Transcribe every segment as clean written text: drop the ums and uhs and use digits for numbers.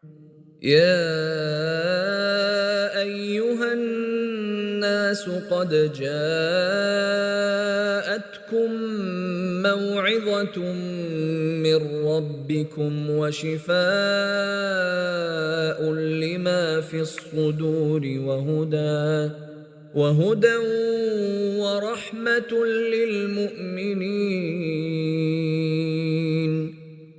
يا أيها الناس قد جاءتكم موعظة من ربكم وشفاء لما في الصدور وهدى ورحمة للمؤمنين.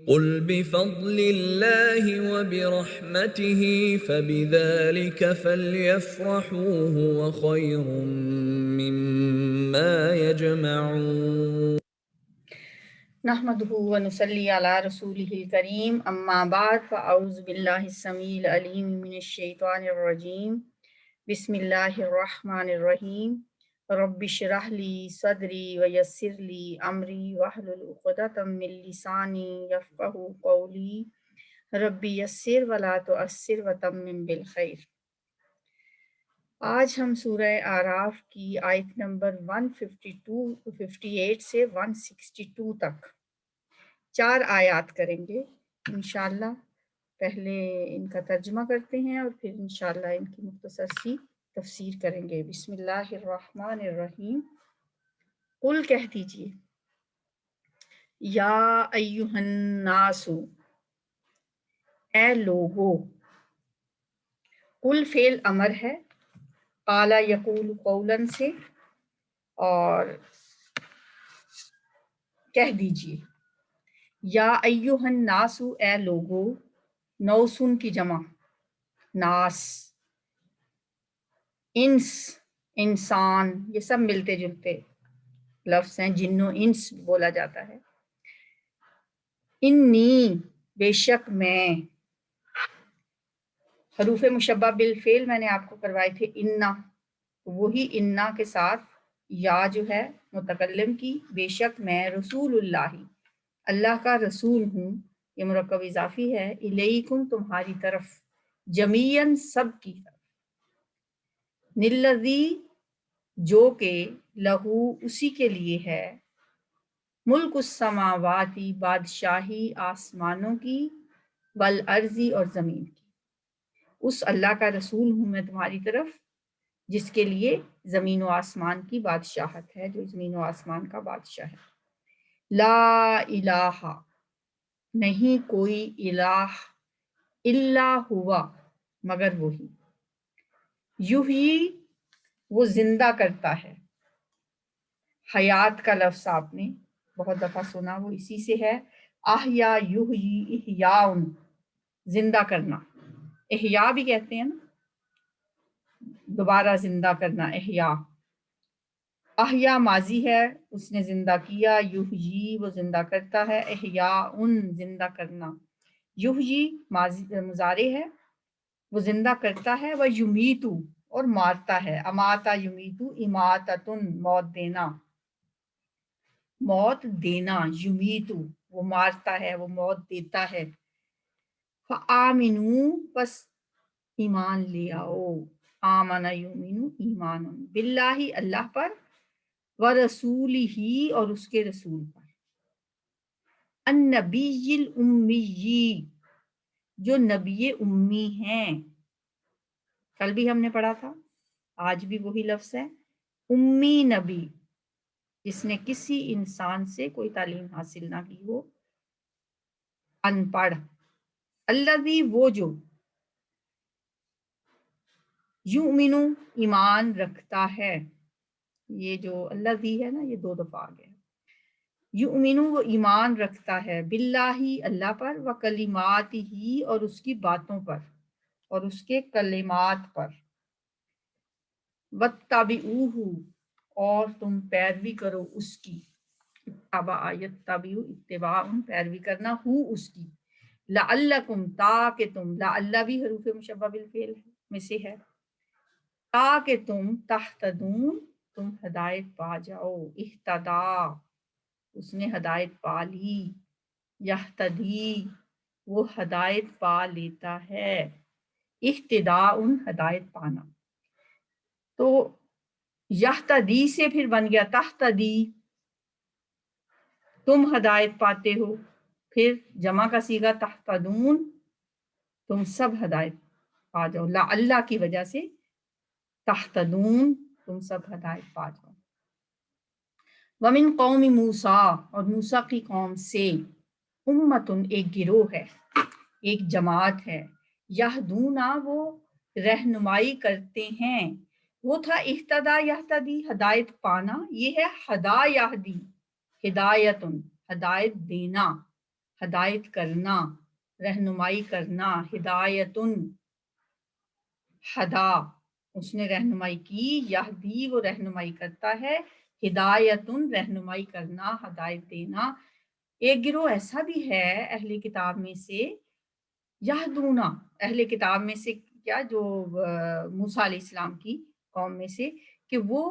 قل بفضل الله وبرحمته فبذلك فليفرحوا هو خير مما يجمعون. نحمده ونصلي على رسوله الكريم اما بعد فاعوذ بالله السميع العليم من الشيطان الرجيم بسم الله الرحمن الرحيم رب اشرح لي صدري ويسر لي امري واحلل عقدة من لساني يفقهوا قولي رب يسر ولا تعسر وتمم بالخير۔ آج ہم سورہ اعراف کی آیت نمبر 158 سے 162 تک 4 آیات کریں گے انشاءاللہ۔ پہلے ان کا ترجمہ کرتے ہیں اور پھر انشاءاللہ ان کی مختصر سی تفسیر کریں گے۔ بسم اللہ الرحمن الرحیم۔ قل کہہ دیجئے، یا ایہا الناس، اے لوگو۔ قل فعل امر ہے، قال یقول قولاً سے، اور کہہ دیجئے۔ یا ایہا الناس، اے لوگو، نوسن کی جمع ناس، انس انسان، یہ سب ملتے جلتے لفظ ہیں، جن و انس بولا جاتا ہے۔ انی، بے شک میں، حروف مشبہ بالفعل میں نے آپ کو کروائے تھے انا، وہی انا کے ساتھ یا جو ہے متکلم کی، بے شک میں رسول اللہ کا رسول ہوں، یہ مرکب اضافی ہے، الیکم تمہاری طرف، جمیعاً سب کی طرف، نلذی جو کہ، لہو اسی کے لیے ہے، ملک السماواتی بادشاہی آسمانوں کی، والارضی اور زمین کی، اس اللہ کا رسول ہوں میں تمہاری طرف جس کے لیے زمین و آسمان کی بادشاہت ہے، جو زمین و آسمان کا بادشاہ ہے۔ لا الہ، نہیں کوئی الہ، الا ہوا، مگر وہی، یحیی، وہ زندہ کرتا ہے۔ حیات کا لفظ آپ نے بہت دفعہ سنا، وہ اسی سے ہے، احیا یحیی احیاء، زندہ کرنا، احیا بھی کہتے ہیں نا، دوبارہ زندہ کرنا، احیا۔ احیا ماضی ہے، اس نے زندہ کیا، یحیی وہ زندہ کرتا ہے، احیاء زندہ کرنا، یحیی مضارع ہے، وہ زندہ کرتا ہے، وہ یمیتو اور مارتا ہے، اماتا یمیتو اماتتن موت دینا، موت دینا، یمیتو وہ مارتا ہے، وہ موت دیتا ہے۔ فآمنو، پس ایمان لے آؤ، آمن یؤمن ایمان، باللہ اللہ پر، ورسولہ اور اس کے رسول پر، النبی الامی جو نبی امی ہیں، کل بھی ہم نے پڑھا تھا، آج بھی وہی لفظ ہے، امی نبی، جس نے کسی انسان سے کوئی تعلیم حاصل نہ کی ہو، ان پڑھ، الذی وہ جو، یؤمن ایمان رکھتا ہے، یہ جو الذی ہے نا یہ 2 دفعہ آ گیا، یؤمن وہ ایمان رکھتا ہے، باللہ اللہ پر، وکلماتہ اور اس کی باتوں پر اور اس کے کلمات پر، واتبعوہ اور تم پیروی کرو اس کی، اتبع یتبع اتباع پیروی کرنا، ہو اس کی، لعلکم تاکہ تم، لعل بھی حروف مشبہ بالفعل میں سے ہے، تاکہ تم، تہتدون تم ہدایت پا جاؤ، اہتدا اس نے ہدایت پا لی، یہتدی وہ ہدایت پا لیتا ہے، اہتداء ہدایت پانا، تو یہتدی سے پھر بن گیا تہتدی، تم ہدایت پاتے ہو، پھر جمع کا صیغہ تہتدون، تم سب ہدایت پا جاؤ، لعل کی وجہ سے تہتدون، تم سب ہدایت پا جاؤ۔ ومن قوم موسیٰ، اور موسیٰ کی قوم سے، امتن ایک گروہ ہے، ایک جماعت ہے، یہدونا وہ رہنمائی کرتے ہیں، وہ تھا اہتدا یہتدی ہدایت پانا، یہ ہے ہدا یہدی، ہدایتن ہدایت دینا، ہدایت کرنا، رہنمائی کرنا، ہدایتن ہدا اس نے رہنمائی کی، یہدی وہ رہنمائی کرتا ہے، ہدایتن رہنمائی کرنا، ہدایت دینا۔ ایک گروہ ایسا بھی ہے اہل کتاب میں سے، یہدونا اہل کتاب میں سے کیا، جو موسیٰ علیہ السلام کی قوم میں سے، کہ وہ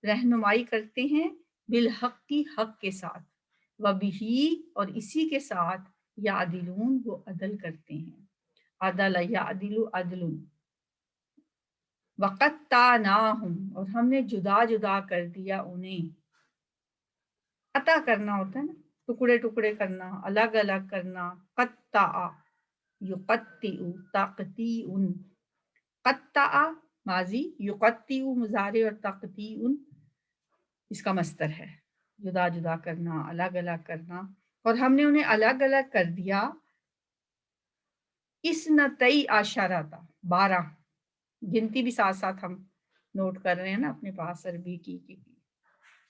رہنمائی کرتے ہیں بالحق کی حق کے ساتھ، وبہی اور اسی کے ساتھ، یعدلون وہ عدل کرتے ہیں، عدل یعدل عدل، وقطعناہم اور ہم نے جدا جدا کر دیا انہیں، قطع کرنا ہوتا ہے نا، ٹکڑے ٹکڑے کرنا، الگ الگ کرنا، قطع یقطع تقطیع، قطع ماضی، یقطع مضارع، اور تقطیع اس کا مصدر ہے، جدا جدا کرنا، الگ الگ کرنا، اور ہم نے انہیں الگ الگ کر دیا، اثنتئی عشرۃ 12، گنتی بھی ساتھ ساتھ ہم نوٹ کر رہے ہیں نا اپنے پاس عربی کی،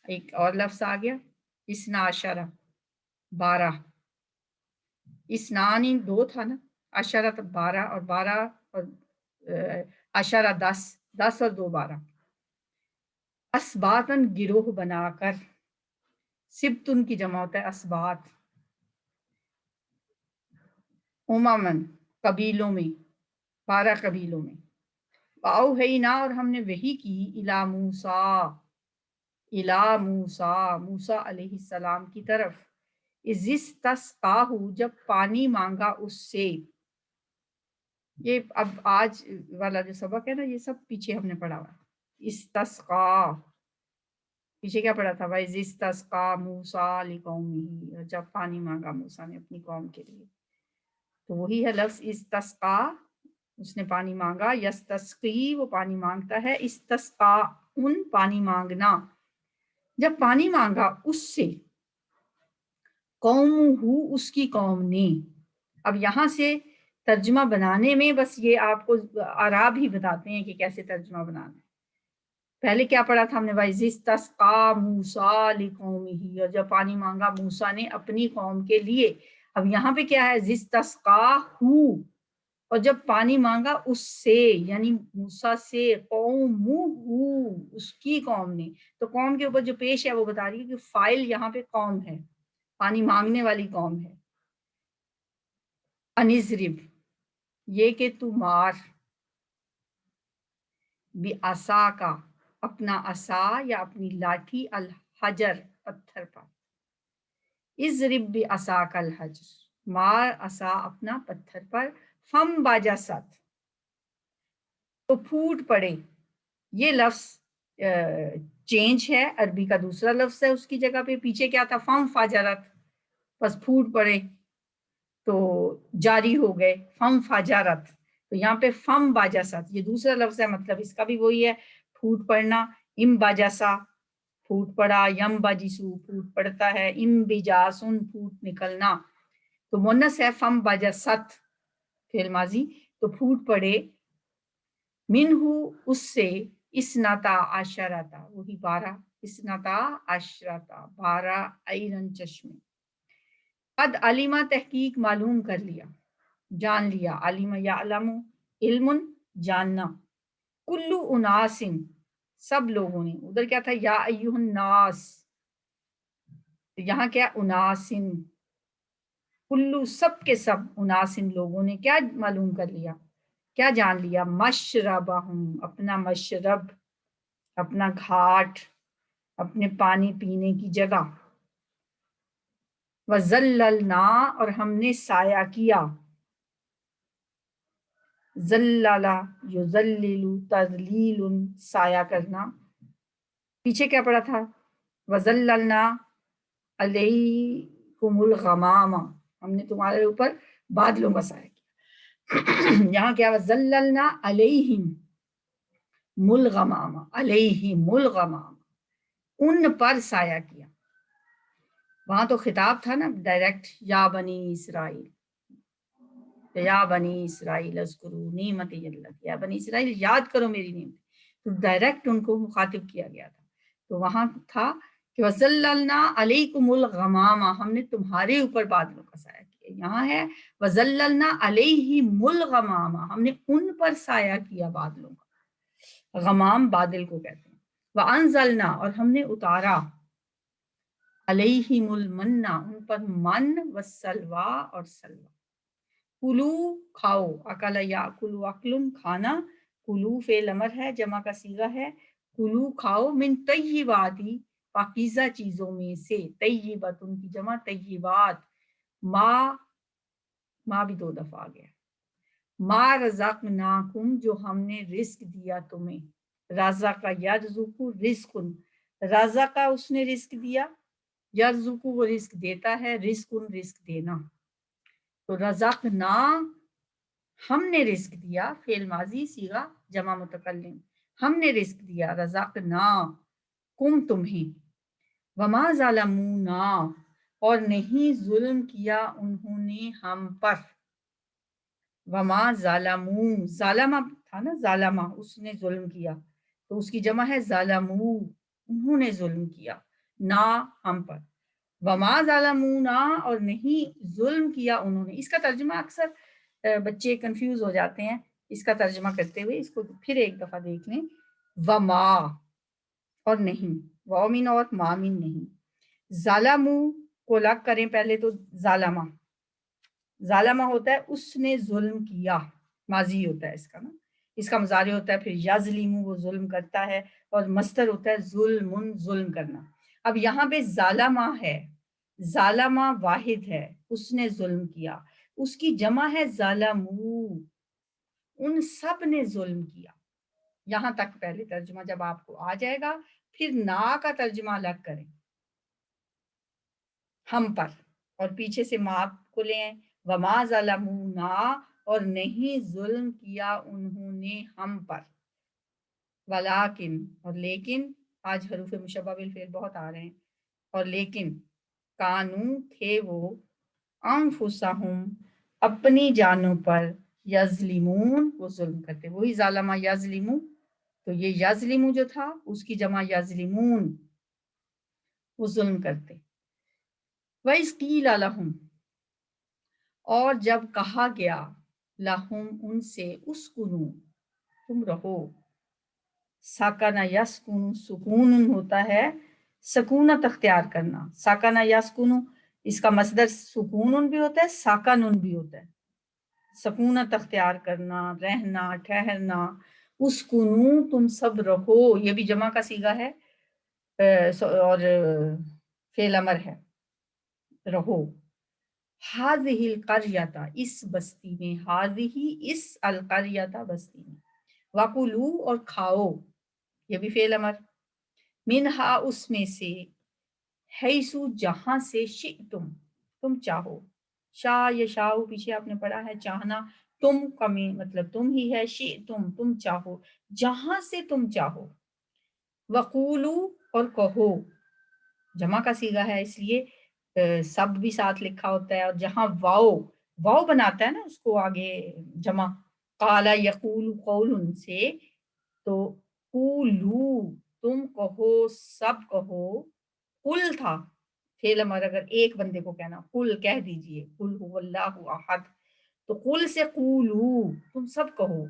ایک اور لفظ آ گیا اثنا عشرہ 12، اسنانی 2 تھا نا، عشرۃ 12، اور 12 اور عشرہ 10، 10 اور 2 12، اسباتن گروہ بنا کر، سبتن کی جمع ہوتا ہے اسبات، اممن قبیلوں میں، 12 قبیلوں میں، واوحینا اور ہم نے وحی کی، الی موسیٰ موسیٰ علیہ السلام کی طرف، اذ استسقاہ جب پانی مانگا اس سے، یہ اب آج والا جو سبق ہے نا یہ سب پیچھے ہم نے پڑھا ہوا، استسقا پیچھے کیا پڑھا تھا، وَإِذِ اسْتَسْقَىٰ مُوسَىٰ لِقَوْمِهِ، اور جب پانی مانگا موسیٰ نے اپنی قوم کے لیے، تو وہی ہے لفظ استسقا، اس نے پانی مانگا، یستسقی وہ پانی مانگتا ہے، استسقا ان پانی مانگنا، جب پانی مانگا اس سے، قومہ اس کی قوم نے، اب یہاں سے ترجمہ بنانے میں بس یہ آپ کو اعراب ہی بتاتے ہیں کہ کیسے ترجمہ بنانا ہے۔ پہلے کیا پڑھا تھا ہم نے، وَإِذِ اسْتَسْقَىٰ مُوسَىٰ لِقَوْمِهِ، اور جب پانی مانگا موسیٰ نے اپنی قوم کے لیے، اب یہاں پہ کیا ہے، اِذِ اسْتَسْقَاهُ، اور جب پانی مانگا اس سے، یعنی موسیٰ سے، قومہ اس کی قوم نے، تو قوم کے اوپر جو پیش ہے وہ بتا رہی ہے کہ فاعل یہاں پہ قوم ہے، پانی مانگنے والی قوم ہے، انضرب یہ کہ تو مار، بعصا کا اپنا عصا یا اپنی لاٹھی، الحجر پتھر پر، اضرب بعصاک الحجر مار عصا اپنا پتھر پر، فم باجست تو پھوٹ پڑے، یہ لفظ چینج ہے، عربی کا دوسرا لفظ ہے، اس کی جگہ پہ پیچھے کیا تھا، فم فاجرت، بس پھوٹ پڑے تو جاری ہو گئے، فم فاجرت، تو یہاں پہ فم باجست یہ دوسرا لفظ ہے، مطلب اس کا بھی وہی ہے، پھوٹ پڑنا، ام باجسا پھوٹ پڑا، یم باجسو پھوٹ پڑتا ہے، ام بجاسن پھوٹ نکلنا، تو مونس ہے فم باجست فعل ماضی، تو پھوٹ پڑے، منہو اس سے، اسنتا عشرتا وہی 12، اسنتا عشرتا 12 عیرن چشمے، قد علیمہ تحقیق معلوم کر لیا، جان لیا، علم یعلم علم جاننا، کلو اناسن سب لوگوں نے، ادھر کیا تھا یا ایھا الناس، یہاں کیا اناسن، کلو سب کے سب، اناسن لوگوں نے کیا معلوم کر لیا، کیا جان لیا، مشربہم اپنا مشرب، اپنا گھاٹ، اپنے پانی پینے کی جگہ، وَذَلَّلْنَا اور ہم نے سایہ کیا، ذلل یذلل تذلیل سایہ کرنا، پیچھے کیا پڑا تھا، وَذَلَّلْنَا عَلَيْكُمُ الْغَمَامَ ہم نے تمہارے اوپر بادلوں کا سایہ کیا، یہاں کیا وَظَلَّلْنَا عَلَيْهِمْ مُلْغَمَامَ، عَلَيْهِمْ مُلْغَمَامَ، ان پر سایہ کیا. وہاں تو خطاب تھا نا ڈائریکٹ، یا بنی اسرائیل، یا بنی اسرائیل اذکروا نعمتی التي، یا بنی اسرائیل یاد کرو میری نعمت، تو ڈائریکٹ ان کو مخاطب کیا گیا تھا. تو وہاں تھا کہ وَظَلَّلْنَا عَلَيْكُمُ الْغَمَامَ، ہم نے تمہارے اوپر بادلوں کا سایہ کیا. یہاں ہے وَظَلَّلْنَا عَلَيْهِمُ الْغَمَامَ، ہم نے ان پر سایہ کیا بادلوں کا. غمام بادل کو کہتے ہیں. وَأَنزَلْنَا، اور ہم نے اتارا، عَلَيْهِمُ الْمَنَّ، ان پر من، وَالسَّلْوَىٰ، اور سلوى. کلو کھاؤ، اکل یاکل اکلن کھانا، کلو فعل امر ہے، جمع کا صیغہ ہے. کلو کھاؤ، من طیباتی پاکیزہ چیزوں میں سے، طیبت ان کی جمع طیبات. ما بھی 2 دفعہ آ گیا. ما رزقناکم، جو ہم نے رزق دیا تمہیں. رزق یرزق رزق، رزق اس نے رزق دیا، یرزق وہ رزق دیتا ہے، رزق رزق دینا. تو رزقنا ہم نے رزق دیا، فعل ماضی صیغہ جمع متکلم، ہم نے رزق دیا، رزقنا کم تمہیں. وما ظلمونا، اور نہیں ظلم کیا انہوں نے ہم پر. وما ظلمو، ظالمہ تھا نا، ظالمہ اس نے ظلم کیا، تو اس کی جمع ہے ظلمو، انہوں نے ظلم کیا، نہ ہم پر. وما ظلمونا، اور نہیں ظلم کیا انہوں نے. اس کا ترجمہ اکثر بچے کنفیوز ہو جاتے ہیں اس کا ترجمہ کرتے ہوئے، اس کو پھر ایک دفعہ دیکھ لیں. وما اور نہیں، وامن اور مامن نہیں. ظالمو کو لگ کریں پہلے تو ظالمہ، ظالمہ ہوتا ہے اس نے ظلم کیا، ماضی ہوتا ہے اس کا نا. اس کا مضارع ہوتا ہے پھر یظلمو، وہ ظلم کرتا ہے، اور مصدر ہوتا ہے ظلم، ظلم کرنا. اب یہاں پہ ظالمہ ہے، ظالمہ واحد ہے، اس نے ظلم کیا، اس کی جمع ہے ظالمو، ان سب نے ظلم کیا. یہاں تک پہلے ترجمہ جب آپ کو آ جائے گا، پھر نا کا ترجمہ الگ کریں، ہم پر، اور پیچھے سے ما کو لیں. وما ظلمونا، اور نہیں ظلم کیا انہوں نے ہم پر. ولیکن، اور لیکن، آج حروف مشبہ بالفعل بہت آ رہے ہیں. اور لیکن، کانو تھے وہ، انفسہم اپنی جانوں پر، یظلمون وہ ظلم کرتے. وہی ظالمہ یظلمو، تو یہ یظلمو جو تھا اس کی جمع یظلمون، وہ ظلم کرتے. وَإِذْ قِيلَ لَهُمْ، اور جب کہا گیا، لہم ان سے، اسکنو تم رہو. ساکن یسکن، سکون ہوتا ہے سکونت اختیار کرنا. ساکن یسکن، اس کا مصدر سکون بھی ہوتا ہے، ساکن بھی ہوتا ہے. سکونت اختیار کرنا، رہنا، ٹھہرنا. اسکنو تم سب رہو، یہ بھی جمع کا صیغہ ہے اور فعل امر ہے، رہو. ہاذہ القریۃ، اس بستی میں، ہاذہ اس القریۃ بستی میں. وکلو اور کھاؤ، یہ بھی فعل امر. منہا اس میں سے، حیثو جہاں سے، شئتم تم چاہو. شاء یشاء پیچھے آپ نے پڑھا ہے چاہنا، تم کا مطلب تم ہی ہے، شئتم تم چاہو، جہاں سے تم چاہو. وقولو اور کہو، جمع کا صیغہ ہے اس لیے سب بھی ساتھ لکھا ہوتا ہے. اور جہاں واؤ، واؤ بناتا ہے نا اس کو آگے جمع، قال یقول قول سے، تو قولو تم کہو، سب کہو. قل تھا فعل امر، اگر ایک بندے کو کہنا، قل کہہ دیجئے، قل هو اللہ احد. تو قل سے قولو تم سب کہو.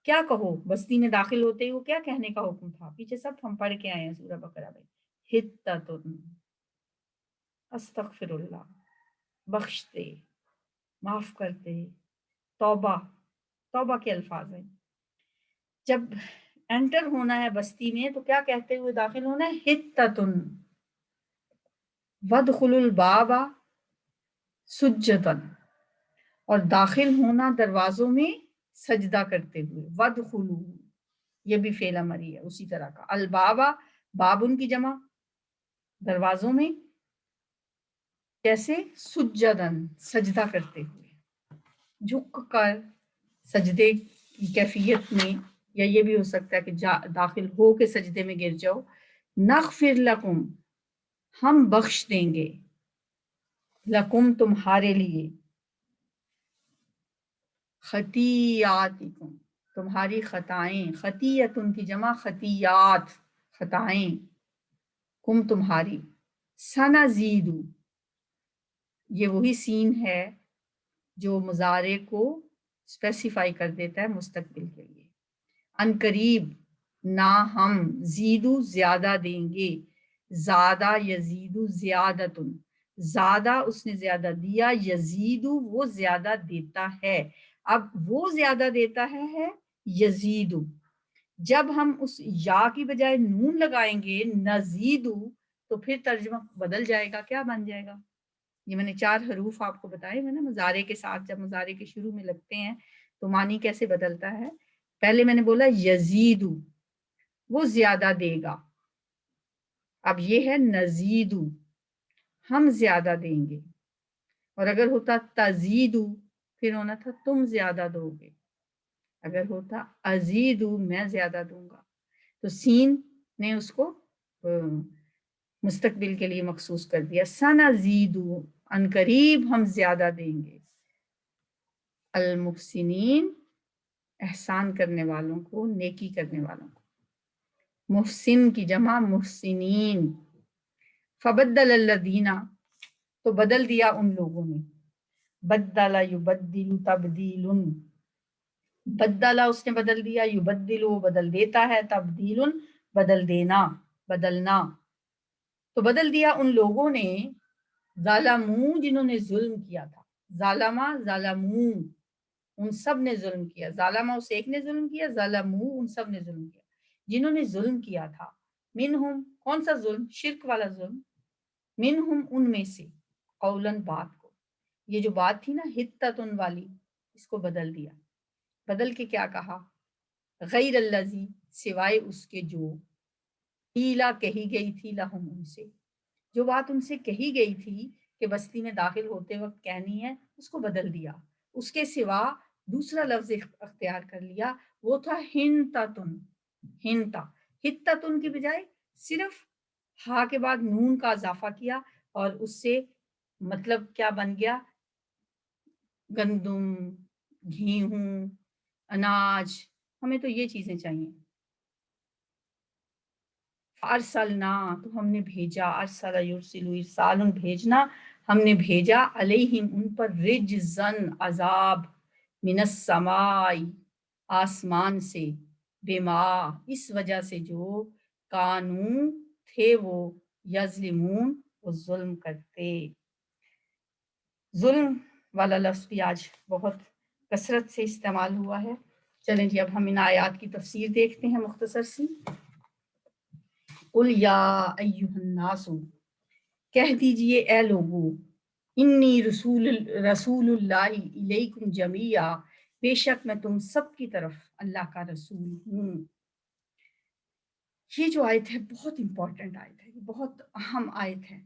کیا کہو؟ بستی میں داخل ہوتے ہی وہ کیا کہنے کا حکم تھا؟ پیچھے سب ہم پڑھ کے آئے ہیں سورہ بقرہ میں. حتۃ، استغفر اللہ، بخشتے، معاف کرتے، توبہ، توبہ کے الفاظ ہیں. جب انٹر ہونا ہے بستی میں تو کیا کہتے ہوئے داخل ہونا ہے؟ حتۃ. وادخلوا الباب سجدا، اور داخل ہونا دروازوں میں سجدہ کرتے ہوئے. وادخلوا، یہ بھی فعل امری ہے اسی طرح کا. البابا، بابن کی جمع، دروازوں میں کیسے؟ سجدن، سجدہ کرتے ہوئے، جھک کر سجدے کی کیفیت میں، یا یہ بھی ہو سکتا ہے کہ داخل ہو کے سجدے میں گر جاؤ. نغفر لکم، ہم بخش دیں گے، لکم تمہارے لیے، خطیاتکم تمہاری خطائیں، خطیت ان کی جمع خطیات، خطائیں، کم تمہاری، سنزیدو یہ وہی سین ہے جو مضارع کو اسپیسیفائی کر دیتا ہے مستقبل کے لیے. ان قریب، نہ ہم، زیدو زیادہ دیں گے، زیادہ یزیدو زیادتن، زیادہ اس نے زیادہ دیا، یزیدو وہ زیادہ دیتا ہے. اب وہ زیادہ دیتا ہے یزیدو. جب ہم اس یا کی بجائے نون لگائیں گے نزیدو تو پھر ترجمہ بدل جائے گا. کیا بن جائے گا؟ یہ میں نے 4 حروف آپ کو بتائے میں نے مضارع کے ساتھ، جب مضارع کے شروع میں لگتے ہیں تو معنی کیسے بدلتا ہے. پہلے میں نے بولا یزیدو وہ زیادہ دے گا، اب یہ ہے نزیدو ہم زیادہ دیں گے. اور اگر ہوتا تزیدو پھر ہونا تھا تم زیادہ دو گے، اگر ہوتا ازیدو میں زیادہ دوں گا. تو سین نے اس کو مستقبل کے لیے مخصوص کر دیا. سنزیدو ان قریب ہم زیادہ دیں گے، المحسنین احسان کرنے والوں کو، نیکی کرنے والوں کو. محسن کی جمع محسنین. فبدل الذین تو بدل دیا ان لوگوں نے، بدل یبدل تبدیل، بدلا اس نے بدل دیا، یبدل وہ بدل دیتا ہے، تبدیل بدل دینا، بدلنا. تو بدل دیا ان لوگوں نے، ظالموں جنہوں نے ظلم کیا تھا، ظالمہ ظالموں ان سب نے ظلم کیا، ظالمہ اس ایک نے ظلم کیا، ظالموں ان سب نے ظلم کیا، جنہوں نے ظلم کیا تھا. منہم کون سا ظلم؟ شرک والا ظلم. منہم ان میں سے، قولن بات کو، یہ جو بات تھی نا حتتن والی اس کو بدل دیا. بدل کے کیا کہا؟ غیر الذی سوائے اس کے جو، قیلا کہی گئی تھی، لہم ان سے، جو بات ان سے کہی گئی تھی کہ بستی میں داخل ہوتے وقت کہنی ہے اس کو بدل دیا. اس کے سوا دوسرا لفظ اختیار کر لیا، وہ تھا ہنتتن. ہنتا ہتتن کی بجائے صرف ہا کے بعد نون کا اضافہ کیا اور اس سے مطلب کیا بن گیا؟ گندم، گیہوں، اناج. ہمیں تو یہ چیزیں چاہیے. ارسلنا تو ہم نے بھیجا، ارسل یرسل ارسالن بھیجنا، ہم نے بھیجا، علیہم ان پر، رجزن عذاب، من السماء آسمان سے، بما اس وجہ سے جو، کانوں تھے وہ، یظلمون وہ ظلم کرتے. ظلم والا لفظ بھی آج بہت کثرت سے استعمال ہوا ہے. چلیں جی اب ہم ان آیات کی تفسیر دیکھتے ہیں مختصر سی. قل یا ایھا الناس کہہ دیجئے اے لوگو، انی رسول اللہ الیکم جمیعا بے شک میں تم سب کی طرف اللہ کا رسول ہوں. یہ جو آیت ہے بہت امپورٹنٹ آیت ہے، بہت اہم آیت ہے،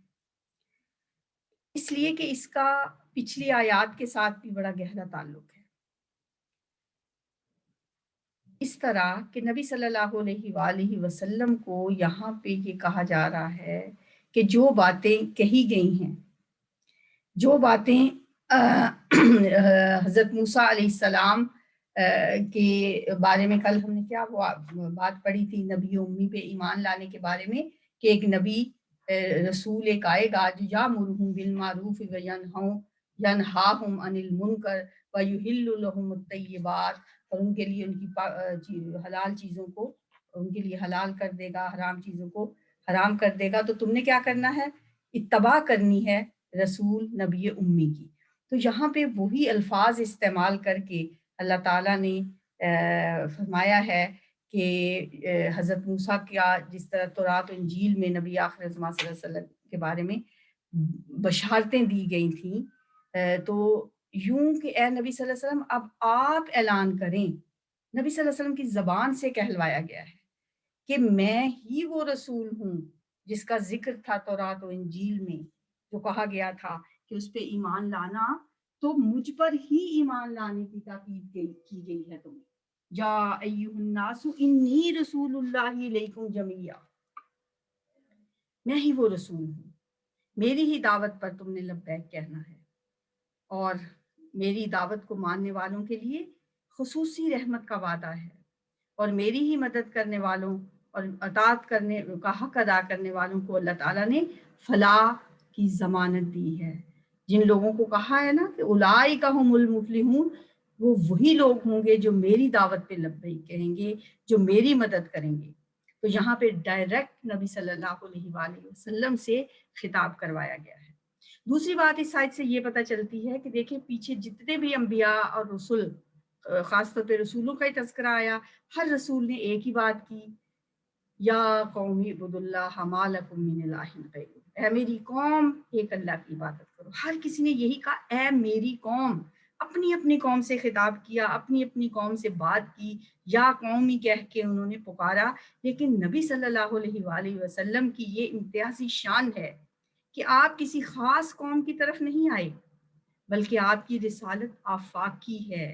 اس لیے کہ اس کا پچھلی آیات کے ساتھ بھی بڑا گہرا تعلق ہے. اس طرح کہ نبی صلی اللہ علیہ وآلہ وسلم کو یہاں پہ یہ کہا جا رہا ہے کہ جو باتیں کہی گئی ہیں، جو باتیں حضرت موسیٰ علیہ السلام کے بارے میں، کل ہم نے کیا بات پڑھی تھی نبی امی پہ ایمان لانے کے بارے میں، کہ ایک نبی رسول ایک آئے گا جو یامرہم بالمعروف ینہاہم عن المنکر ویحل لہم الطیبات، اور ان کے لیے ان کی حلال چیزوں کو ان کے لیے حلال کر دے گا، حرام چیزوں کو حرام کر دے گا. تو تم نے کیا کرنا ہے؟ اتباع کرنی ہے رسول نبی امی کی. تو یہاں پہ وہی الفاظ استعمال کر کے اللہ تعالیٰ نے فرمایا ہے کہ حضرت موسیٰ کا جس طرح تورات و انجیل میں نبی آخر زمان صلی اللہ علیہ وسلم کے بارے میں بشارتیں دی گئی تھیں، تو یوں کہ اے نبی صلی اللہ علیہ وسلم اب آپ اعلان کریں. نبی صلی اللہ علیہ وسلم کی زبان سے کہلوایا گیا ہے کہ میں ہی وہ رسول ہوں جس کا ذکر تھا تورات و انجیل میں، جو کہا گیا تھا کہ اس پہ ایمان لانا تو مجھ پر ہی ایمان لانے کی تاکید کی گئی ہے تمہیں. یا ایھا الناس انی رسول اللہ الیکم جمیعا، میں ہی وہ رسول ہوں، میری ہی دعوت پر تم نے لبیک کہنا ہے، اور میری دعوت کو ماننے والوں کے لیے خصوصی رحمت کا وعدہ ہے، اور میری ہی مدد کرنے والوں اور اطاعت کرنے کا حق ادا کرنے والوں کو اللہ تعالیٰ نے فلاح کی ضمانت دی ہے. جن لوگوں کو کہا ہے نا کہ اولئک ھم المفلحون، وہ وہی لوگ ہوں گے جو میری دعوت پہ لبیک کہیں گے، جو میری مدد کریں گے. تو یہاں پہ ڈائریکٹ نبی صلی اللہ علیہ وآلہ وسلم سے خطاب کروایا گیا ہے. دوسری بات اس سائڈ سے یہ پتہ چلتی ہے کہ دیکھیں پیچھے جتنے بھی انبیاء اور رسول، خاص طور پہ رسولوں کا ہی تذکرہ آیا، ہر رسول نے ایک ہی بات کی، یا قوم اعبدوا اللہ ما لکم من الہ غیرہ، اے میری قوم ایک اللہ کی عبادت کرو. ہر کسی نے یہی کہا، اے میری قوم، اپنی اپنی قوم سے خطاب کیا، اپنی اپنی قوم سے بات کی، یا قومی کہہ کے انہوں نے پکارا. لیکن نبی صلی اللہ علیہ وآلہ وسلم کی یہ امتیازی شان ہے کہ آپ کسی خاص قوم کی طرف نہیں آئے، بلکہ آپ کی رسالت آفاقی ہے،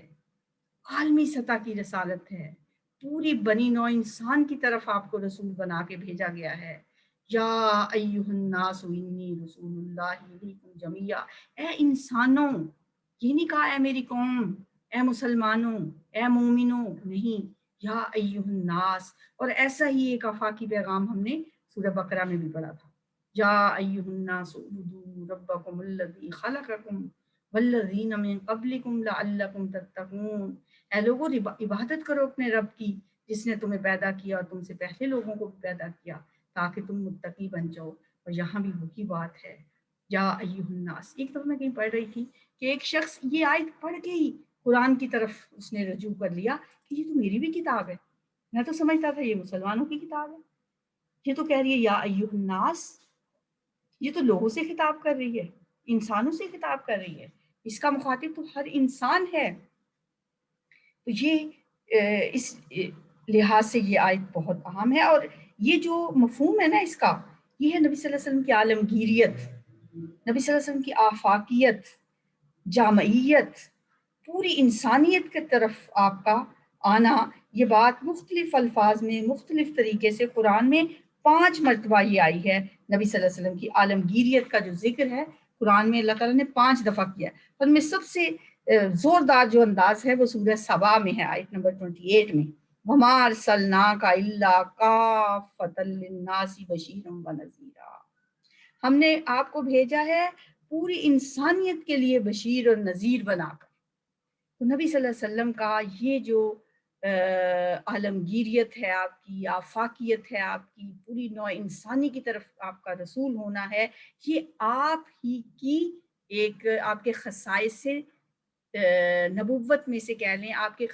عالمی سطح کی رسالت ہے. پوری بنی نوع انسان کی طرف آپ کو رسول بنا کے بھیجا گیا ہے. یا ایھا الناس انی رسول اللہ الیکم جمیعا، اے انسانوں، یہ نہیں کہا اے میری قوم، اے مسلمانوں، اے مومنوں، نہیں، یا ایھا الناس. اور ایسا ہی ایک آفاقی پیغام ہم نے سورہ بقرہ میں بھی پڑھا تھا، یا ایھا الناس اعبدوا ربکم الذی خلقکم والذین من قبلکم لعلکم تتقون. اے لوگوں، عبادت کرو اپنے رب کی جس نے تمہیں پیدا کیا اور تم سے پہلے لوگوں کو بھی پیدا کیا تاکہ تم متقی بن جاؤ. اور یہاں بھی وہی بات ہے، یا ایھا الناس. ایک دفعہ میں کہیں پڑھ رہی تھی کہ ایک شخص یہ آیت پڑھ کے ہی قرآن کی طرف اس نے رجوع کر لیا کہ یہ تو میری بھی کتاب ہے. میں تو سمجھتا تھا یہ مسلمانوں کی کتاب ہے، یہ تو کہہ رہی ہے یا ایھا الناس، یہ تو لوگوں سے خطاب کر رہی ہے، انسانوں سے خطاب کر رہی ہے، اس کا مخاطب تو ہر انسان ہے. تو یہ اس لحاظ سے یہ آیت بہت اہم ہے. اور یہ جو مفہوم ہے نا اس کا، یہ ہے نبی صلی اللہ علیہ وسلم کی عالمگیریت، نبی صلی اللہ علیہ وسلم کی آفاقیت، جامعیت، پوری انسانیت کی طرف آپ کا آنا. یہ بات مختلف الفاظ میں مختلف طریقے سے قرآن میں 5 مرتبہ یہ آئی ہے. نبی صلی اللہ علیہ وسلم کی عالمگیریت کا جو ذکر ہے قرآن میں اللہ تعالیٰ نے 5 دفعہ کیا ہے. ان میں سب سے زوردار جو انداز ہے وہ سورہ سبا میں ہے، آیت نمبر 28 میں، وَمَا أَرْسَلْنَاكَ إِلَّا كَافَّةً لِلنَّاسِ بَشِيرًا وَنَذِيرًا. ہم نے آپ کو بھیجا ہے پوری انسانیت کے لیے بشیر اور نذیر بنا کر. تو نبی صلی اللہ علیہ وسلم کا یہ جو عالمگیریت ہے، آپ کی آفاقیت ہے، آپ کی پوری نوع انسانی کی طرف آپ کا رسول ہونا ہے، یہ آپ ہی کی ایک آپ کے خصائص سے، نبوت میں سے کہہ لیں، آپ کے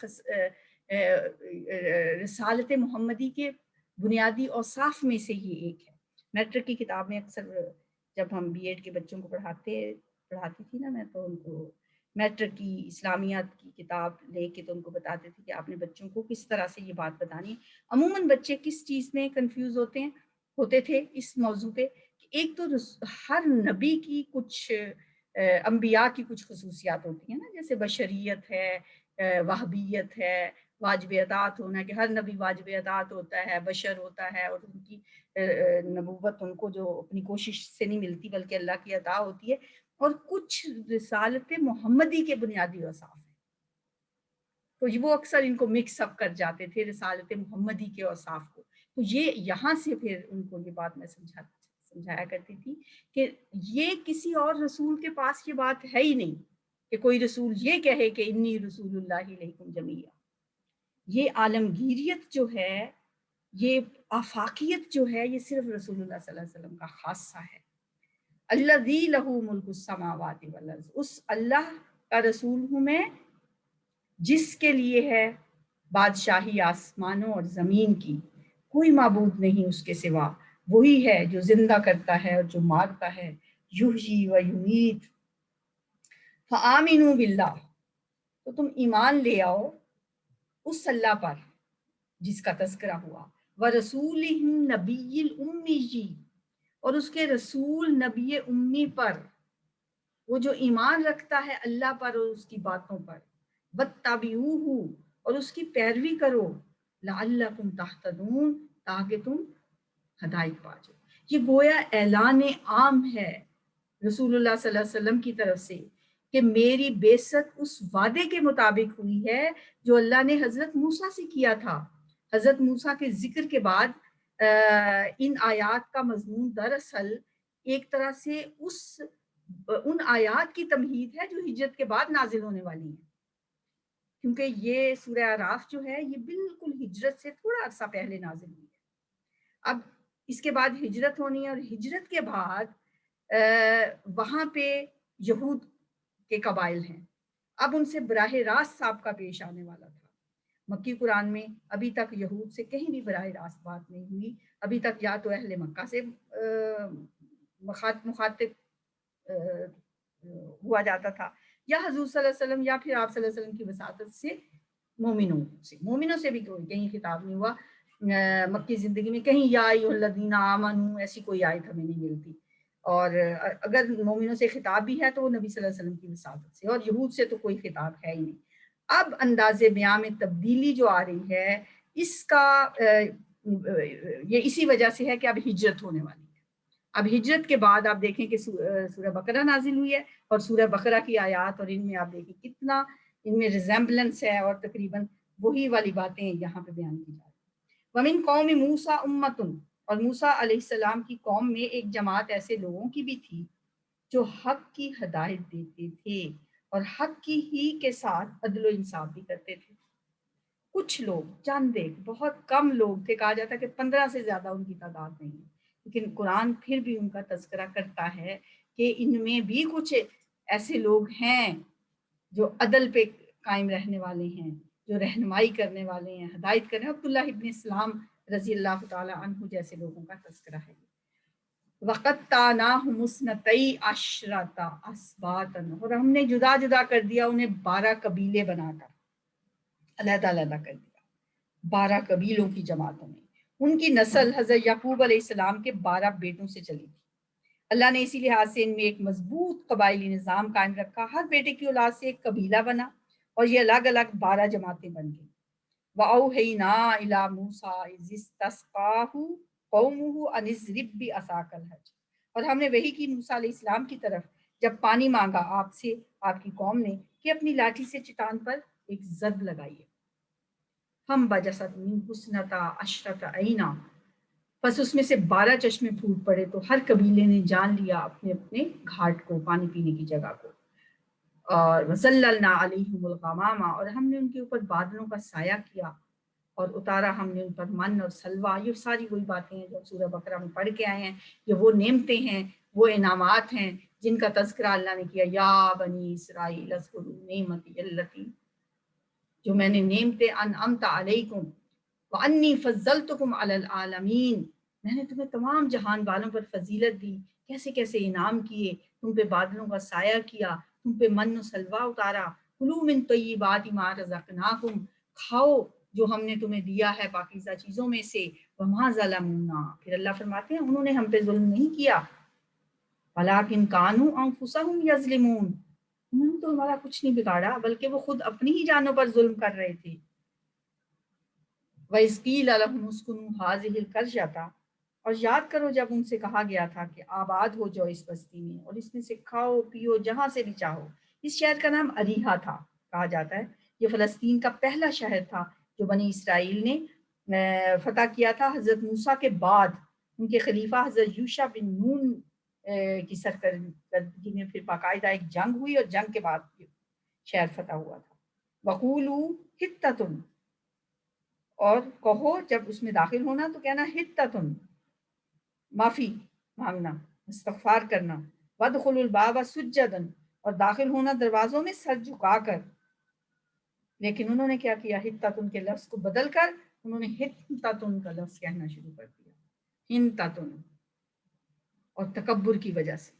رسالت محمدی کے بنیادی اوصاف میں سے یہ ایک ہے. میٹرک کی کتاب میں اکثر جب ہم بی ایڈ کے بچوں کو پڑھاتی تھی نا میں، تو ان کو میٹرک کی اسلامیات کی کتاب لے کے تو ان کو بتاتے تھے کہ آپ نے بچوں کو کس طرح سے یہ بات بتانی ہے. عموماً بچے کس چیز میں کنفیوز ہوتے تھے اس موضوع پہ کہ ایک تو ہر نبی کی کچھ انبیاء کی کچھ خصوصیات ہوتی ہیں نا، جیسے بشریت ہے، وہابیت ہے، واجب اطاعت ہونا، کہ ہر نبی واجب اطاعت ہوتا ہے، بشر ہوتا ہے، اور ان کی نبوت ان کو جو اپنی کوشش سے نہیں ملتی بلکہ اللہ کی عطا ہوتی ہے. اور کچھ رسالت محمدی کے بنیادی اوصاف ہیں، تو وہ اکثر ان کو مکس اپ کر جاتے تھے رسالت محمدی کے اوصاف کو. تو یہ یہاں سے پھر ان کو یہ بات میں سمجھایا کرتی تھی کہ یہ کسی اور رسول کے پاس یہ بات ہے ہی نہیں کہ کوئی رسول یہ کہے کہ انی رسول اللہ علیکم جمیعا. یہ عالمگیریت جو ہے، یہ آفاقیت جو ہے، یہ صرف رسول اللہ صلی اللہ علیہ وسلم کا خاصہ ہے. الذی لہ ملک السماوات والارض، اس اللہ کا رسول ہوں میں جس کے لیے ہے بادشاہی آسمانوں اور زمین کی، کوئی معبود نہیں اس کے سوا. وہی ہے جو زندہ کرتا ہے اور جو مارتا ہے. یحیی و یمیت. فآمنوا باللہ، تو تم ایمان لے آؤ اس اللہ پر جس کا تذکرہ ہوا، ورسولہ النبی الامی، اور اس کے رسول نبی امی پر. وہ جو ایمان رکھتا ہے اللہ پر اور اس کی باتوں پر، وَاتَّبِعُوهُ، اور اس کی پیروی کرو، لعلکم تہتدون، تاکہ تم ہدایت پا جاؤ۔ یہ گویا اعلان عام ہے رسول اللہ صلی اللہ علیہ وسلم کی طرف سے کہ میری بعثت اس وعدے کے مطابق ہوئی ہے جو اللہ نے حضرت موسیٰ سے کیا تھا۔ حضرت موسیٰ کے ذکر کے بعد ان آیات کا مضمون دراصل ایک طرح سے ان آیات کی تمہید ہے جو ہجرت کے بعد نازل ہونے والی ہیں، کیونکہ یہ سورہ اعراف جو ہے یہ بالکل ہجرت سے تھوڑا عرصہ پہلے نازل ہوئی ہے۔ اب اس کے بعد ہجرت ہونی ہے، اور ہجرت کے بعد وہاں پہ یہود کے قبائل ہیں، اب ان سے براہ راست سابقہ پیش آنے والا تھا۔ مکی قرآن میں ابھی تک یہود سے کہیں بھی براہ راست بات نہیں ہوئی، ابھی تک یا تو اہل مکہ سے مخاطب ہوا جاتا تھا، یا حضور صلی اللہ علیہ وسلم یا پھر آپ صلی اللہ علیہ وسلم کی وساطت سے مومنوں سے بھی کوئی کہیں خطاب نہیں ہوا۔ مکی زندگی میں کہیں یا ایھا الذین آمنوا ایسی کوئی آیت ہمیں نہیں ملتی، اور اگر مومنوں سے خطاب بھی ہے تو وہ نبی صلی اللہ علیہ وسلم کی وساطت سے، اور یہود سے تو کوئی خطاب ہے ہی نہیں۔ اب انداز بیان میں تبدیلی جو آ رہی ہے اس کا یہ اسی وجہ سے ہے کہ اب ہجرت ہونے والی ہے۔ اب ہجرت کے بعد آپ دیکھیں کہ سورہ بقرہ نازل ہوئی ہے، اور سورہ بقرہ کی آیات اور ان میں آپ دیکھیں کتنا ان میں ریزمبلنس ہے، اور تقریباً وہی والی باتیں یہاں پہ بیان کی جا رہی ہیں۔ وَمِن قَوْمِ مُوسَىٰ أُمَّةٌ، اور موسیٰ علیہ السلام کی قوم میں ایک جماعت ایسے لوگوں کی بھی تھی جو حق کی ہدایت دیتے تھے اور حق کی ہی کے ساتھ عدل و انصاف بھی کرتے تھے۔ کچھ لوگ، چند ایک، بہت کم لوگ تھے، کہا جاتا ہے کہ 15 سے زیادہ ان کی تعداد نہیں ہے، لیکن قرآن پھر بھی ان کا تذکرہ کرتا ہے کہ ان میں بھی کچھ ایسے لوگ ہیں جو عدل پہ قائم رہنے والے ہیں، جو رہنمائی کرنے والے ہیں، ہدایت کرنے۔ عبداللہ ابن اسلام رضی اللہ تعالی عنہ جیسے لوگوں کا تذکرہ ہے۔ وَقَطَّعْنَاهُمُ اثْنَتَيْ عَشْرَةَ أَسْبَاطًا، اور ہم نے جدا جدا کر دیا انہیں 12 قبیلے بنا کر، علیحدہ علیحدہ کر دیا 12 قبیلوں کی جماعتوں میں۔ ان کی نسل حضرت یعقوب علیہ السلام کے 12 بیٹوں سے چلی تھی۔ اللہ نے اسی لحاظ سے ان میں ایک مضبوط قبائلی نظام قائم رکھا، ہر بیٹے کی اولاد سے ایک قبیلہ بنا، اور یہ الگ الگ 12 جماعتیں بن گئیں۔ وَأَوْحَيْنَا إِلَىٰ مُوسَىٰ إِذِ اسْتَسْقَاهُ قَوْمُهُ أَنِ اضْرِب بِّعَصَاكَ الْحَجَرَ، اور ہم نے وحی کی موسیٰ علیہ السلام کی طرف جب پانی مانگا آپ سے، آپ کی قوم نے، کہ اپنی لاٹھی سے چٹان پر ایک ضرب لگائیے۔ ہم بجسد من حسنتا عشرت عینا، بس اس میں سے 12 چشمے پھوٹ پڑے، تو ہر قبیلے نے جان لیا اپنے اپنے گھاٹ کو، پانی پینے کی جگہ کو۔ اور وَظَلَّلْنَا عَلَيْهِمُ الْغَمَامَ، اور ہم نے ان کے اوپر بادلوں کا سایہ کیا، اور اتارا ہم نے ان پر من اور سلوہ۔ یہ ساری وہی باتیں ہیں جو سورہ بقرہ میں پڑھ کے آئے ہیں، یہ وہ نعمتیں ہیں، وہ انعامات ہیں جن کا تذکرہ اللہ نے کیا۔ یا بنی اسرائیل اذکروا نعمتی التی، جو میں نے نعمتیں انعمت علیکم وانی فضلتکم علی العالمین، میں نے تمہیں تمام جہان والوں پر فضیلت دی، کیسے کیسے انعام کیے، تم پہ بادلوں کا سایہ کیا، تم پہ من و سلوہ اتارا۔ کلوا من طیبات ما رزقناکم، کھاؤ جو ہم نے تمہیں دیا ہے پاکیزہ چیزوں میں سے۔ وما ظلمونا، پھر اللہ فرماتے ہیں انہوں نے ہم پہ ظلم نہیں کیا، ولکن کانوا انفسہم یظلمون، انہوں نے تو ہمارا کچھ نہیں بگاڑا بلکہ وہ خود اپنی ہی جانوں پر ظلم کر رہے تھے۔ وَإِذْ قِيلَ لَهُمُ اسْكُنُوا هَٰذِهِ الْقَرْيَةَ، اور یاد کرو جب ان سے کہا گیا تھا کہ آباد ہو جاؤ اس بستی میں، اور اس میں سے کھاؤ پیو جہاں سے بھی چاہو۔ اس شہر کا نام اریحا تھا، کہا جاتا ہے یہ فلسطین کا پہلا شہر تھا جو بنی اسرائیل نے فتح کیا تھا حضرت موسیٰ کے بعد۔ ان کے خلیفہ حضرت یوشع بن نون کی سرکردگی میں پھر باقاعدہ ایک جنگ ہوئی، اور جنگ کے بعد شہر فتح ہوا تھا۔ وَقُولُوا حِطَّةٌ، اور کہو جب اس میں داخل ہونا تو کہنا حِطَّةٌ، معافی مانگنا، استغفار کرنا۔ وَادْخُلُوا الْبَابَ سُجَّدًا، اور داخل ہونا دروازوں میں سر جھکا کر۔ لیکن انہوں نے کیا کیا، حِطَّةٌ کے لفظ کو بدل کر انہوں نے حِطَّةٌ کا لفظ کہنا شروع کر دیا، حِنْطَةٌ، اور تکبر کی وجہ سے،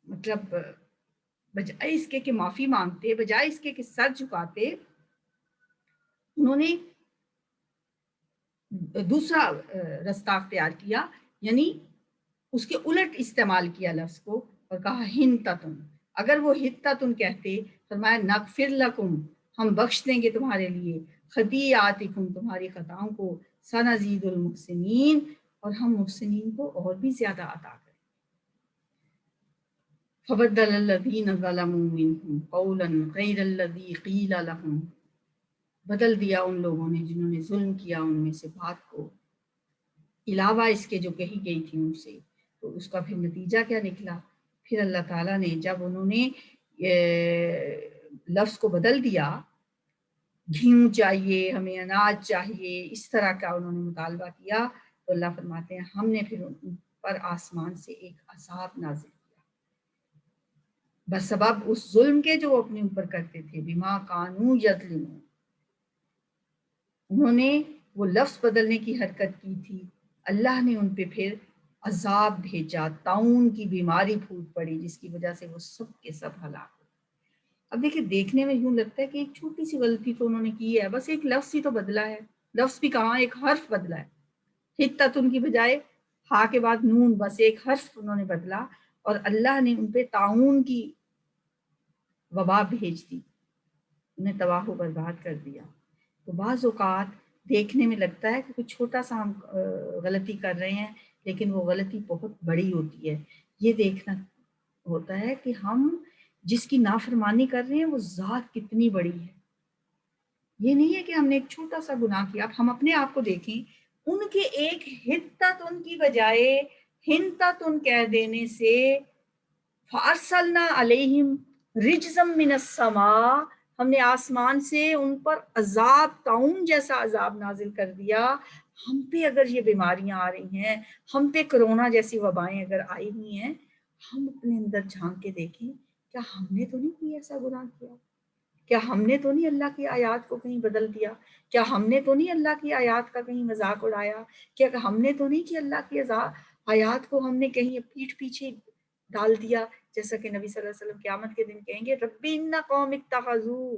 مطلب بجائے اس کے کہ معافی مانگتے، بجائے اس کے کہ سر جھکاتے، انہوں نے دوسرا رستہ اختیار کیا، یعنی اس کے الٹ استعمال کیا لفظ کو اور کہا ہنتتن. اگر وہ ہتتن کہتے فرمایا نغفر لکم ہم بخش دیں گے تمہارے لیے خطیئاتکم تمہاری خطاؤں کو سنزید المحسنین اور ہم محسنین کو اور بھی زیادہ عطا کریں. فبدل الذین ظلموا منہم قولا غیر الذی قیل لہم بدل دیا ان لوگوں نے جنہوں نے ظلم کیا ان میں سے بات کو علاوہ اس کے جو کہی گئی تھی ان سے. تو اس کا پھر نتیجہ کیا نکلا؟ پھر اللہ تعالیٰ نے جب انہوں نے لفظ کو بدل دیا گھیوں چاہیے ہمیں اناج چاہیے اس طرح کا انہوں نے مطالبہ کیا تو اللہ فرماتے ہیں ہم نے پھر ان پر آسمان سے ایک عذاب نازل کیا بسبب اس ظلم کے جو وہ اپنے اوپر کرتے تھے. بما کانوا یظلمون انہوں نے وہ لفظ بدلنے کی حرکت کی تھی. اللہ نے ان پہ پھر عذاب بھیجا طاعون کی بیماری پھوٹ پڑی جس کی وجہ سے وہ سب کے سب ہلاک ہوئے. اب دیکھیں دیکھنے میں یوں لگتا ہے کہ ایک چھوٹی سی غلطی تو انہوں نے کی ہے بس ایک لفظ ہی تو بدلا ہے. لفظ بھی کہاں ایک حرف بدلا ہے حتتن کی بجائے ہا کے بعد نون بس ایک حرف انہوں نے بدلا اور اللہ نے ان پہ طاعون کی وبا بھیج دی انہیں تباہ و برباد کر دیا. تو بعض اوقات دیکھنے میں لگتا ہے کہ کچھ چھوٹا سا ہم غلطی کر رہے ہیں لیکن وہ غلطی بہت بڑی ہوتی ہے. یہ دیکھنا ہوتا ہے کہ ہم جس کی نافرمانی کر رہے ہیں وہ ذات کتنی بڑی ہے. یہ نہیں ہے کہ ہم نے ایک چھوٹا سا گناہ کیا. اب ہم اپنے آپ کو دیکھیں ان کے ایک ہتتن کی بجائے ہنتتن کہہ دینے سے فارسلنا علیہم رجزم من السماء ہم نے آسمان سے ان پر عذاب طاعون جیسا عذاب نازل کر دیا. ہم پہ اگر یہ بیماریاں آ رہی ہیں ہم پہ کرونا جیسی وبائیں اگر آئی ہوئی ہیں ہم اپنے اندر جھانک کے دیکھیں کیا ہم نے تو نہیں کوئی ایسا گناہ کیا؟ کیا ہم نے تو نہیں اللہ کی آیات کو کہیں بدل دیا؟ کیا ہم نے تو نہیں اللہ کی آیات کا کہیں مذاق اڑایا؟ کیا ہم نے تو نہیں کہ اللہ کی آیات کو ہم نے کہیں پیٹھ پیچھے ڈال دیا جیسا کہ نبی صلی اللہ علیہ وسلم قیامت کے دن کہیں گے ربی ان قوم اتخذوا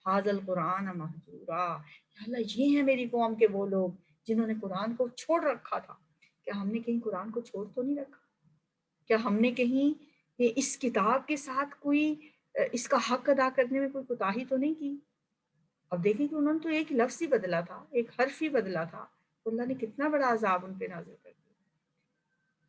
ھذا القرآن مہجورا. اللہ یہ ہیں میری قوم کے وہ لوگ جنہوں نے قرآن کو چھوڑ رکھا تھا. کیا ہم نے کہیں قرآن کو چھوڑ تو نہیں رکھا؟ کیا ہم نے کہیں اس کتاب کے ساتھ کوئی اس کا حق ادا کرنے میں کوئی کوتاہی تو نہیں کی؟ اب دیکھیں کہ انہوں نے تو ایک لفظ ہی بدلا تھا ایک حرف ہی بدلا تھا تو اللہ نے کتنا بڑا عذاب ان پہ نازل کر دیا.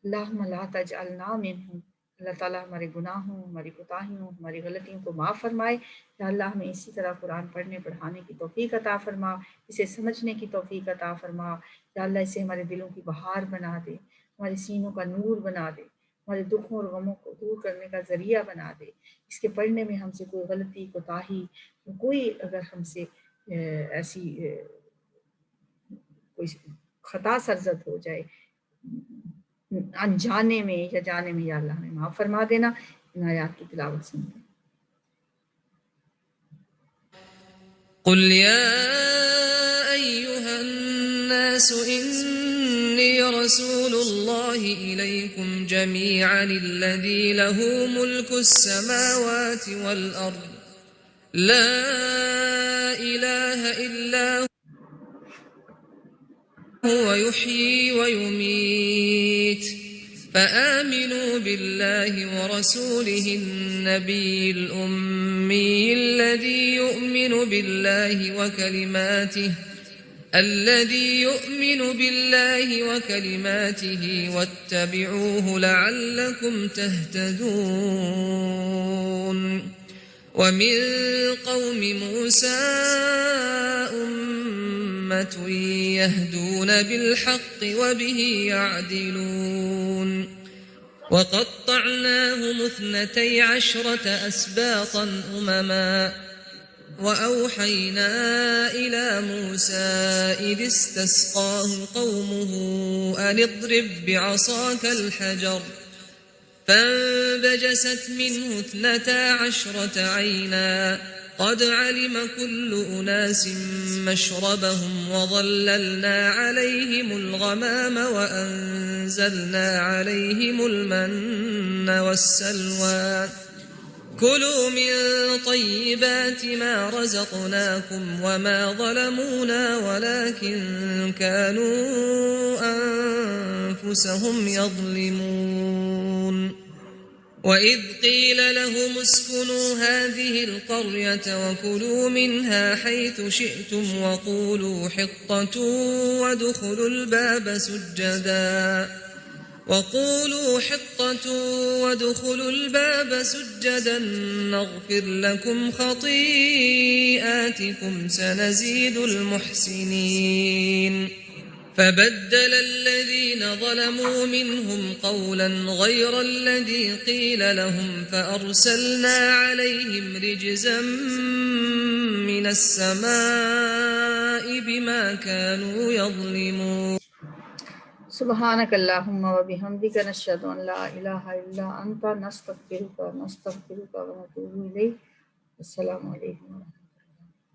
اللہم لا تجعلنا منہم اللہ تعالیٰ ہمارے گناہوں ہماری کوتاہیوں ہماری غلطیوں کو معاف فرمائے. یا اللہ ہمیں اسی طرح قرآن پڑھنے پڑھانے کی توفیق عطا فرما اسے سمجھنے کی توفیق عطا فرما. یا اللہ اسے ہمارے دلوں کی بہار بنا دے ہمارے سینوں کا نور بنا دے ہمارے دکھوں اور غموں کو دور کرنے کا ذریعہ بنا دے. اس کے پڑھنے میں ہم سے کوئی غلطی کوتاہی کوئی اگر ہم سے ایسی کوئی خطا سرزد ہو جائے انجانے میں یا جانے میں یا اللہ ہمیں معاف فرما دینا. ان آیات کی تلاوت سنتے ہیں. قل يا أيها الناس إني رسول الله إليكم جميعا الذي له ملك السماوات والأرض لا إله إلا هو يحيي ويميت فآمنوا بالله ورسوله النبي الأمي الذي يؤمن بالله وكلماته واتبعوه لعلكم تهتدون. ومن قوم موسى أمة يهدون بالحق وبه يعدلون. وقطعناهم 12 أسباطا أمما وأوحينا إلى موسى إذ استسقاه قومه أن اضرب بعصاك الحجر فانبجست منه 12 عينا قد علم كل أناس مشربهم وظللنا عليهم الغمام وأنزلنا عليهم المن والسلوى كلوا من طيبات ما رزقناكم وما ظلمونا ولكن كانوا أنفسهم يظلمون وإذ قيل لهم اسكنوا هذه القرية وكلوا منها حيث شئتم وقولوا حطة وادخلوا الباب سجدا نغفر لكم خطيئاتكم سنزيد المحسنين فبدل الذين ظلموا منهم قولا غير الذي قيل لهم فأرسلنا عليهم رجزا من السماء بما كانوا يظلمون سبحانك اللهم وبحمدك نشهد أن لا إله إلا أنت نستغفرك ونتوب إليك. السلام علیکم.